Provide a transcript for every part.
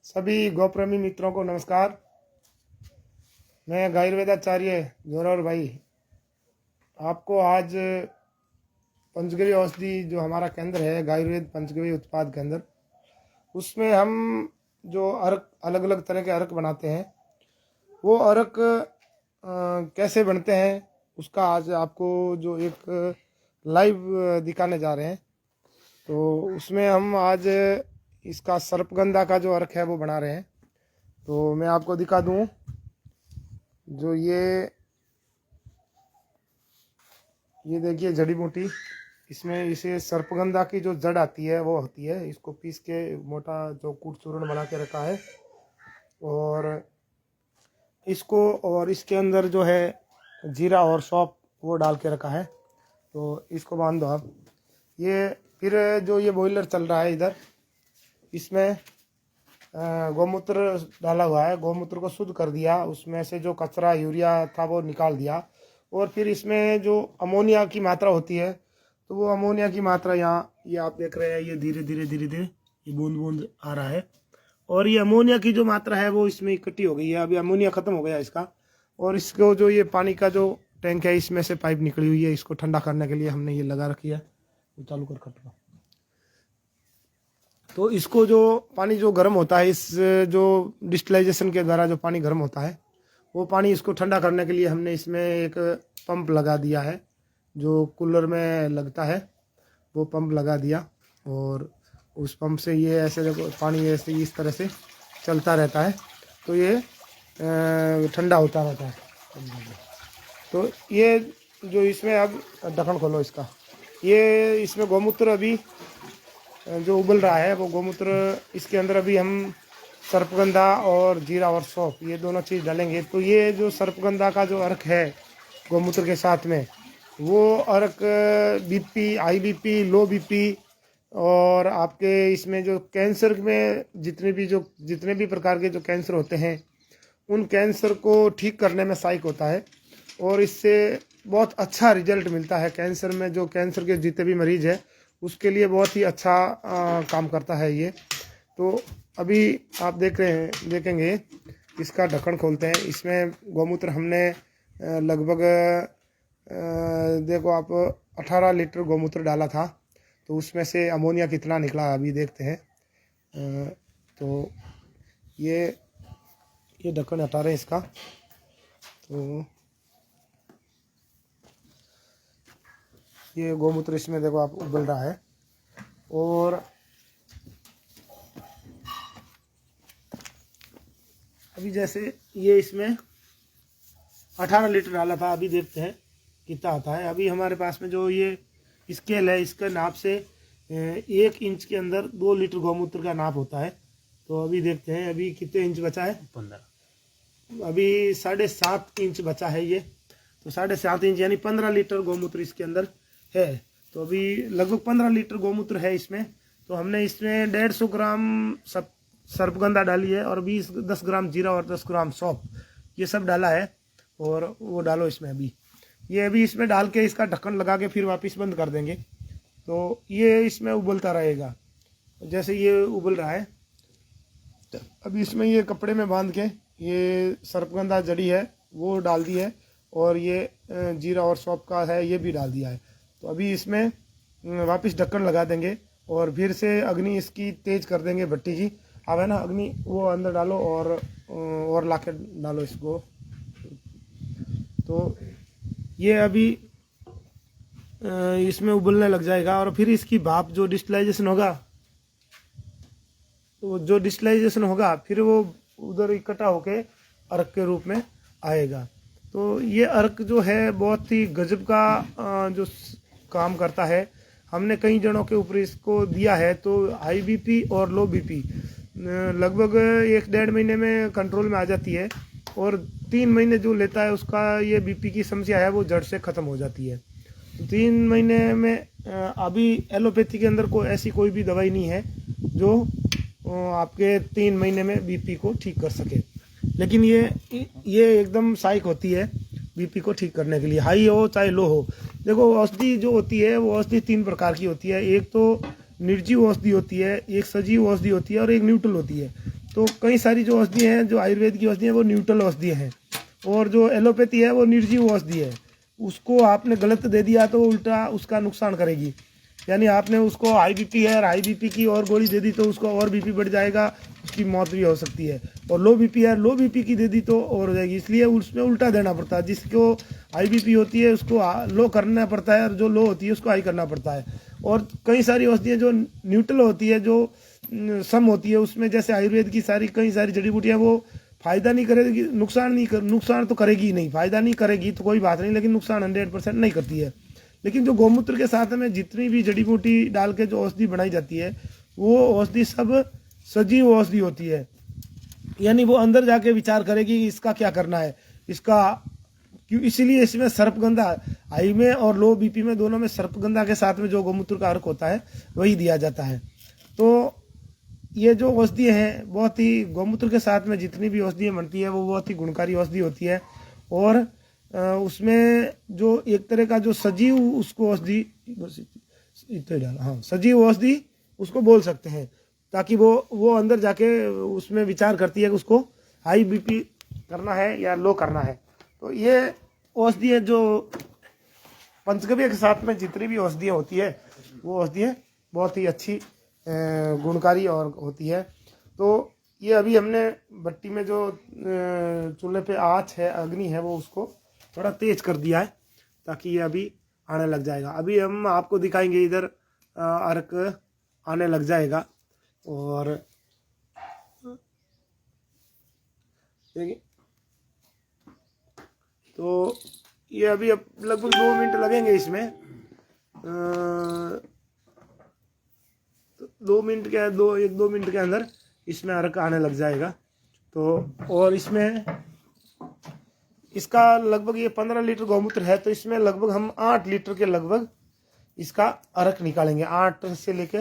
सभी गोप्रेमी मित्रों को नमस्कार। मैं गायुर्वेदाचार्य जोरावर भाई आपको आज पंचगव्य औषधि जो हमारा केंद्र है गायुर्वेद पंचगव्य उत्पाद केंद्र, उसमें हम जो अर्क अलग अलग तरह के अर्क बनाते हैं वो अर्क कैसे बनते हैं उसका आज आपको जो एक लाइव दिखाने जा रहे हैं। तो उसमें हम आज इसका सर्पगंधा का जो अर्क है वो बना रहे हैं। तो मैं आपको दिखा दूं, जो ये देखिए जड़ी बूटी, इसमें इसे सर्पगंधा की जो जड़ आती है वो होती है, इसको पीस के मोटा जो कूट चूर्ण बना के रखा है और इसको और इसके अंदर जो है जीरा और सौंफ वो डाल के रखा है। तो इसको बांध दो आप। ये फिर जो ये बॉयलर चल रहा है इधर, इसमें गौमूत्र डाला हुआ है। गौमूत्र को शुद्ध कर दिया, उसमें से जो कचरा यूरिया था वो निकाल दिया और फिर इसमें जो अमोनिया की मात्रा होती है तो वो अमोनिया की मात्रा यहाँ ये आप देख रहे हैं, ये धीरे धीरे ये बूंद बूंद आ रहा है और ये अमोनिया की जो मात्रा है वो इसमें इकट्ठी हो गई है। अभी अमोनिया ख़त्म हो गया इसका, और इसको जो ये पानी का जो टैंक है इसमें से पाइप निकली हुई है, इसको ठंडा करने के लिए हमने ये लगा रखी है। चालू कर खटका। तो इसको जो पानी जो गर्म होता है, इस जो डिस्टिलाइजेशन के द्वारा जो पानी गर्म होता है वो पानी इसको ठंडा करने के लिए हमने इसमें एक पंप लगा दिया है, जो कूलर में लगता है वो पंप लगा दिया और उस पंप से ये ऐसे देखो पानी ऐसे इस तरह से चलता रहता है तो ये ठंडा होता रहता है। तो ये जो इसमें अब ढक्कन खोलो इसका, ये इसमें गौमूत्र अभी जो उबल रहा है वो गौमूत्र, इसके अंदर अभी हम सर्पगंधा और जीरा और सौंफ ये दोनों चीज़ डालेंगे। तो ये जो सर्पगंधा का जो अर्क है गौमूत्र के साथ में, वो अर्क बीपी, हाई बीपी, लो बीपी और आपके इसमें जो कैंसर में जितने भी प्रकार के जो कैंसर होते हैं उन कैंसर को ठीक करने में सहायक होता है और इससे बहुत अच्छा रिजल्ट मिलता है। कैंसर में जो कैंसर के जितने भी मरीज है उसके लिए बहुत ही अच्छा काम करता है ये। तो अभी आप देखेंगे इसका ढक्कन खोलते हैं। इसमें गौमूत्र हमने लगभग देखो आप 18 लीटर गौमूत्र डाला था, तो उसमें से अमोनिया कितना निकला अभी देखते हैं। तो ये ढक्कन हटा रहे हैं इसका। तो ये गौमूत्र इसमें देखो आप उबल रहा है और अभी जैसे ये इसमें 18 लीटर डाला था, अभी देखते हैं कितना आता है। अभी हमारे पास में जो ये स्केल है इसके नाप से 1 इंच के अंदर 2 लीटर गौमूत्र का नाप होता है। तो अभी देखते हैं अभी कितने इंच बचा है। 15, अभी 7.5 इंच बचा है ये। तो 7.5 इंच यानी 15 लीटर गौमूत्र इसके अंदर है। तो अभी लगभग 15 लीटर गौमूत्र है इसमें। तो हमने इसमें 150 ग्राम सर्पगंधा डाली है और 10 ग्राम जीरा और 10 ग्राम सौंफ ये सब डाला है और वो डालो इसमें। अभी इसमें डाल के इसका ढक्कन लगा के फिर वापस बंद कर देंगे। तो ये इसमें उबलता रहेगा। जैसे ये उबल रहा है तो अभी इसमें ये कपड़े में बांध के ये सर्पगंधा जड़ी है वो डाल दी है और ये जीरा और सौंफ का है ये भी डाल दिया है। तो अभी इसमें वापस ढक्कन लगा देंगे और फिर से अग्नि इसकी तेज कर देंगे भट्टी की। अब है ना अग्नि, वो अंदर डालो और ला के डालो इसको। तो ये अभी इसमें उबलने लग जाएगा और फिर इसकी भाप जो डिस्टिलाइजेशन होगा, तो जो डिस्टिलाइजेशन होगा फिर वो उधर इकट्ठा होके अर्क के रूप में आएगा। तो ये अर्क जो है बहुत ही गजब का जो काम करता है। हमने कई जनों के ऊपर इसको दिया है तो हाई बीपी और लो बीपी लगभग 1-1.5 महीने में कंट्रोल में आ जाती है और 3 महीने जो लेता है उसका ये बीपी की समस्या है वो जड़ से ख़त्म हो जाती है। तो 3 महीने में अभी एलोपैथी के अंदर ऐसी कोई भी दवाई नहीं है जो आपके 3 महीने में बीपी को ठीक कर सके, लेकिन ये एकदम सहायक होती है बीपी को ठीक करने के लिए, हाई हो चाहे लो हो। देखो औषधि जो होती है वो औषधि 3 प्रकार की होती है। एक तो निर्जीव औषधि होती है, एक सजीव औषधि होती है और एक न्यूट्रल होती है। तो कई सारी जो औषधि हैं, जो आयुर्वेद की औषधि हैं, वो न्यूट्रल औषधि हैं, और जो एलोपैथी है वो निर्जीव औषधि है। उसको आपने गलत दे दिया तो उल्टा उसका नुकसान करेगी। यानी आपने उसको हाई बीपी है, हाई बीपी की और गोली दे दी तो उसको और बीपी बढ़ जाएगा, उसकी मौत भी हो सकती है। और लो बीपी है, लो बीपी की दे दी तो और हो जाएगी। इसलिए उसमें उल्टा देना पड़ता है। जिसको हाई बीपी होती है उसको लो करना पड़ता है, और जो लो होती है उसको हाई करना पड़ता है। और कई सारी औषधियाँ जो न्यूट्रल होती है, जो सम होती है, उसमें जैसे आयुर्वेद की कई सारी जड़ी बूटियाँ वो फायदा नहीं करेगी, नुकसान तो करेगी ही नहीं। फायदा नहीं करेगी तो कोई बात नहीं, लेकिन नुकसान 100% नहीं करती है। लेकिन जो गौमूत्र के साथ में जितनी भी जड़ी बूटी डाल के जो औषधि बनाई जाती है, वो औषधि सब सजीव औषधि होती है। यानी वो अंदर जाके विचार करेगी कि इसका क्या करना है, इसका क्यों। इसीलिए इसमें सर्पगंधा, हाई में और लो बीपी में दोनों में सर्पगंधा के साथ में जो गौमूत्र का अर्क होता है वही दिया जाता है। तो ये जो औषधि हैं बहुत ही, गौमूत्र के साथ में जितनी भी औषधियाँ बनती है वो बहुत ही गुणकारी औषधि होती है। और उसमें जो एक तरह का जो सजीव उसको औषधि, हाँ सजीव औषधि उसको बोल सकते हैं, ताकि वो अंदर जाके उसमें विचार करती है कि उसको हाई बीपी करना है या लो करना है। तो ये औषधि है जो पंचगव्य के साथ में जितनी भी औषधियाँ होती है वो औषधियाँ बहुत ही अच्छी गुणकारी और होती है। तो ये अभी हमने भट्टी में जो चूल्हे पे आँच है, अग्नि है, वो उसको थोड़ा तेज कर दिया है, ताकि ये अभी आने लग जाएगा। अभी हम आपको दिखाएंगे, इधर अर्क आने लग जाएगा। और देखिए, तो ये अभी लगभग 2 मिनट लगेंगे इसमें। 2 मिनट के 1-2 मिनट के अंदर इसमें अर्क आने लग जाएगा। तो और इसमें इसका लगभग ये 15 लीटर गौमूत्र है, तो इसमें लगभग हम 8 लीटर के लगभग इसका अर्क निकालेंगे। 8 से लेके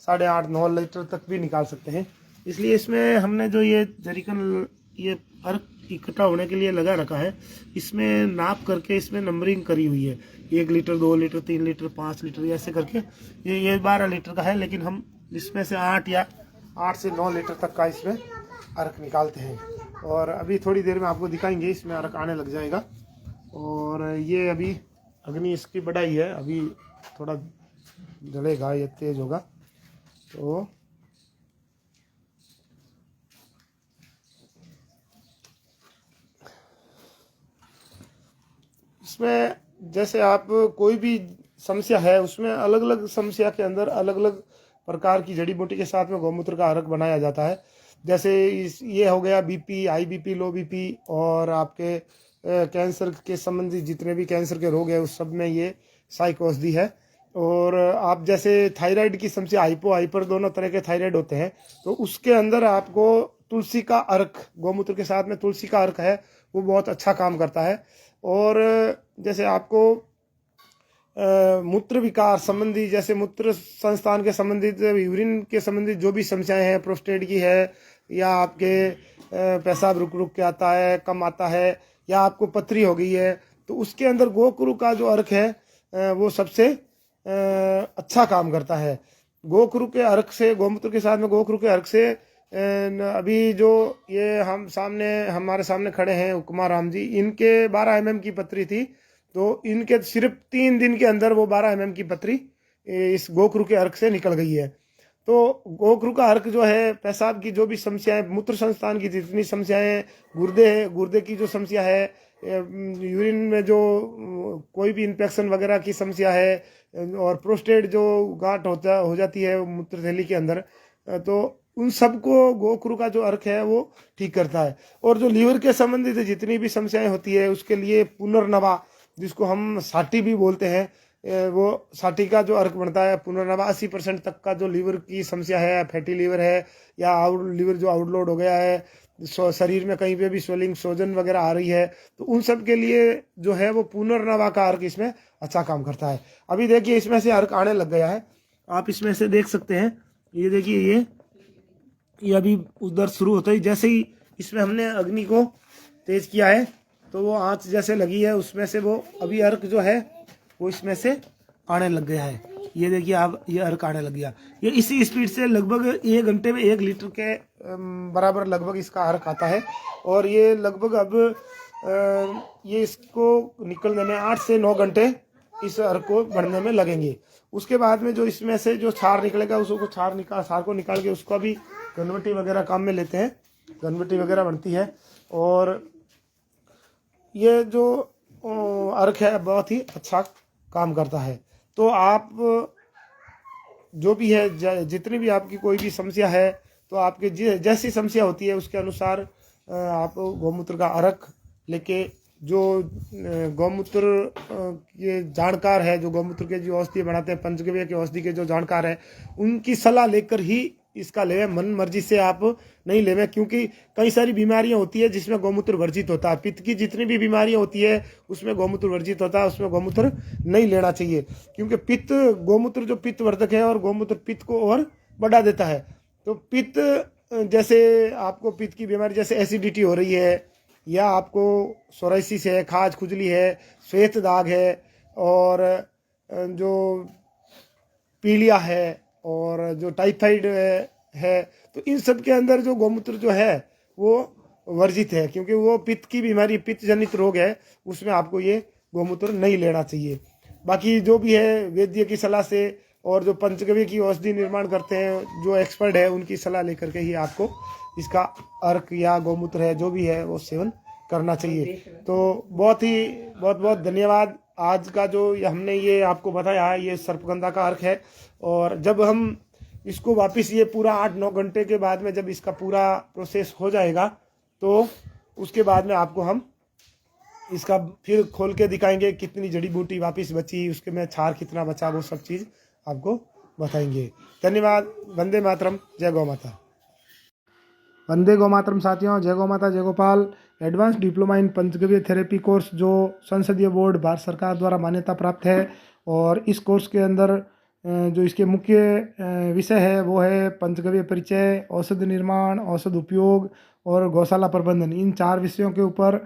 8.5-9 लीटर तक भी निकाल सकते हैं। इसलिए इसमें हमने जो ये जरीकन ये अर्क इकट्ठा होने के लिए लगा रखा है, इसमें नाप करके इसमें नंबरिंग करी हुई है। 1 लीटर, 2 लीटर, 3 लीटर, 5 लीटर, ऐसे करके ये 12 लीटर का है। लेकिन हम इसमें से 8 से 9 लीटर तक का इसमें अर्क निकालते हैं। और अभी थोड़ी देर में आपको दिखाएंगे, इसमें अर्क आने लग जाएगा। और ये अभी अग्नि इसकी बढ़ाई है, अभी थोड़ा जलेगा, ये तेज होगा। तो इसमें जैसे आप कोई भी समस्या है, उसमें अलग अलग समस्या के अंदर अलग अलग प्रकार की जड़ी बूटी के साथ में गौमूत्र का अर्क बनाया जाता है। जैसे ये हो गया बीपी, हाई बीपी, लो बीपी, और आपके कैंसर के संबंधित जितने भी कैंसर के रोग है उस सब में ये सहायक औषधि है। और आप जैसे थायराइड की समस्या, हाइपर दोनों तरह के थायराइड होते हैं, तो उसके अंदर आपको तुलसी का अर्क, गौमूत्र के साथ में तुलसी का अर्क है, वो बहुत अच्छा काम करता है। और जैसे आपको मूत्र विकार संबंधी, जैसे मूत्र संस्थान के संबंधित, यूरिन के संबंधित जो भी समस्याएं हैं, प्रोस्टेट की है, या आपके पेशाब रुक रुक के आता है, कम आता है, या आपको पथरी हो गई है, तो उसके अंदर गोखरू का जो अर्क है वो सबसे अच्छा काम करता है। गोखरू के अर्क से, गौमूत्र के साथ में गोखरू के अर्क से अभी जो ये हमारे सामने खड़े हैं उपमा राम जी, इनके 12 mm की पथरी थी, तो इनके सिर्फ 3 दिन के अंदर वो 12 mm की पथरी इस गोखरू के अर्क से निकल गई है। तो गोखरू का अर्क जो है, पेशाब की जो भी समस्याएं, मूत्र संस्थान की जितनी समस्याएं, गुर्दे की जो समस्या है, यूरिन में जो कोई भी इन्फेक्शन वगैरह की समस्या है, और प्रोस्टेट जो गांठ हो जाती है मूत्र थैली के अंदर, तो उन सबको गोखरू का जो अर्क है वो ठीक करता है। और जो लीवर के संबंधित जितनी भी समस्याएं होती है उसके लिए पुनर्नवा, जिसको हम साठी भी बोलते हैं, वो साठी का जो अर्क बनता है पुनर्नवा, 80% तक का जो लीवर की समस्या है, फैटी लीवर है, या लीवर जो आउटलोड हो गया है, शरीर में कहीं पे भी स्वेलिंग, सोजन वगैरह आ रही है, तो उन सब के लिए जो है वो पुनर्नवा का अर्क इसमें अच्छा काम करता है। अभी देखिए इसमें से अर्क आने लग गया है, आप इसमें से देख सकते हैं। ये देखिए, ये अभी उधर शुरू होता ही जैसे ही इसमें हमने अग्नि को तेज किया है, तो वो आँच जैसे लगी है, उसमें से वो अभी अर्क जो है वो इसमें से आने लग गया है। ये देखिए आप, ये अर्क आने लग गया। ये इसी स्पीड से लगभग 1 घंटे में 1 लीटर के बराबर लगभग इसका अर्क आता है। और ये लगभग अब ये इसको निकलने में 8 से 9 घंटे इस अर्क को बढ़ने में लगेंगे। उसके बाद में जो इसमें से जो छार निकलेगा उसको छार को निकाल के उसको भी घनवटी वगैरह काम में लेते हैं, घनवटी वगैरह बनती है। और ये जो अर्क है बहुत ही अच्छा काम करता है। तो आप जो भी है, जितनी भी आपकी कोई भी समस्या है, तो आपके जैसी समस्या होती है उसके अनुसार आप गौमूत्र का अर्क लेके, जो गौमूत्र ये जानकार है, जो गौमूत्र के जो औषधि बनाते हैं, पंचगव्य के औषधि के जो जानकार है, उनकी सलाह लेकर ही इसका लेवे। मन मर्जी से आप नहीं लेवे, क्योंकि कई सारी बीमारियां होती है जिसमें गौमूत्र वर्जित होता है। पित्त की जितनी भी बीमारियां होती है उसमें गौमूत्र वर्जित होता है, उसमें गौमूत्र नहीं लेना चाहिए। क्योंकि पित्त, गौमूत्र जो पित्त वर्धक है और गौमूत्र पित्त को और बढ़ा देता है। तो पित्त, जैसे आपको पित्त की बीमारी जैसे एसिडिटी हो रही है, या आपको सोराइसिस है, खाज खुजली है, श्वेत दाग है, और जो पीलिया है, और जो टाइफाइड है, तो इन सब के अंदर जो गौमूत्र जो है वो वर्जित है, क्योंकि वो पित्त की बीमारी, पित्त जनित रोग है, उसमें आपको ये गौमूत्र नहीं लेना चाहिए। बाकी जो भी है वैद्य की सलाह से, और जो पंचगव्य की औषधि निर्माण करते हैं जो एक्सपर्ट है, उनकी सलाह लेकर के ही आपको इसका अर्क या गौमूत्र है जो भी है वो सेवन करना चाहिए। तो बहुत बहुत धन्यवाद। आज का जो हमने ये आपको बताया है, ये सर्पगंधा का अर्क है। और जब हम इसको वापस ये पूरा 8-9 घंटे के बाद में जब इसका पूरा प्रोसेस हो जाएगा, तो उसके बाद में आपको हम इसका फिर खोल के दिखाएंगे कितनी जड़ी बूटी वापस बची, उसके में छार कितना बचा, वो सब चीज़ आपको बताएंगे। धन्यवाद। वंदे मातरम। जय गौ माता। वंदे गौ मातरम साथियों। जय गौ माता, जय Gopal. Advance diploma in panchagavya therapy course जो संसदीय बोर्ड भारत सरकार द्वारा मान्यता प्राप्त है, और इस कोर्स के अंदर जो इसके मुख्य विषय है वो है पंचगव्य परिचय, औषध निर्माण, औषध उपयोग और गौशाला प्रबंधन। इन 4 विषयों के ऊपर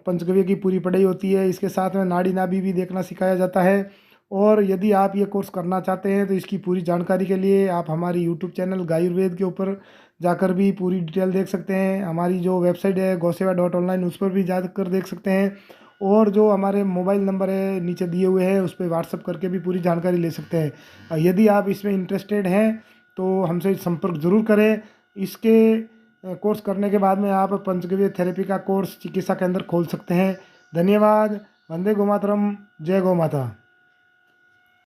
पंचगव्य की पूरी पढ़ाई होती है। इसके साथ में नाड़ी नाभि भी देखना सिखाया जाता है। और यदि आप ये कोर्स करना चाहते हैं तो इसकी पूरी जानकारी के लिए आप हमारी यूट्यूब चैनल गायुर्वेद के ऊपर जाकर भी पूरी डिटेल देख सकते हैं। हमारी जो वेबसाइट है goseva.online, उस पर भी जाकर देख सकते हैं। और जो हमारे मोबाइल नंबर है नीचे दिए हुए हैं, उस पर व्हाट्सअप करके भी पूरी जानकारी ले सकते हैं। यदि आप इसमें इंटरेस्टेड हैं तो हमसे संपर्क जरूर करें। इसके कोर्स करने के बाद में आप पंचगव्य थेरेपी का कोर्स चिकित्सा केंद्र खोल सकते हैं। धन्यवाद। वंदे गौ मातरम। जय गौ माता।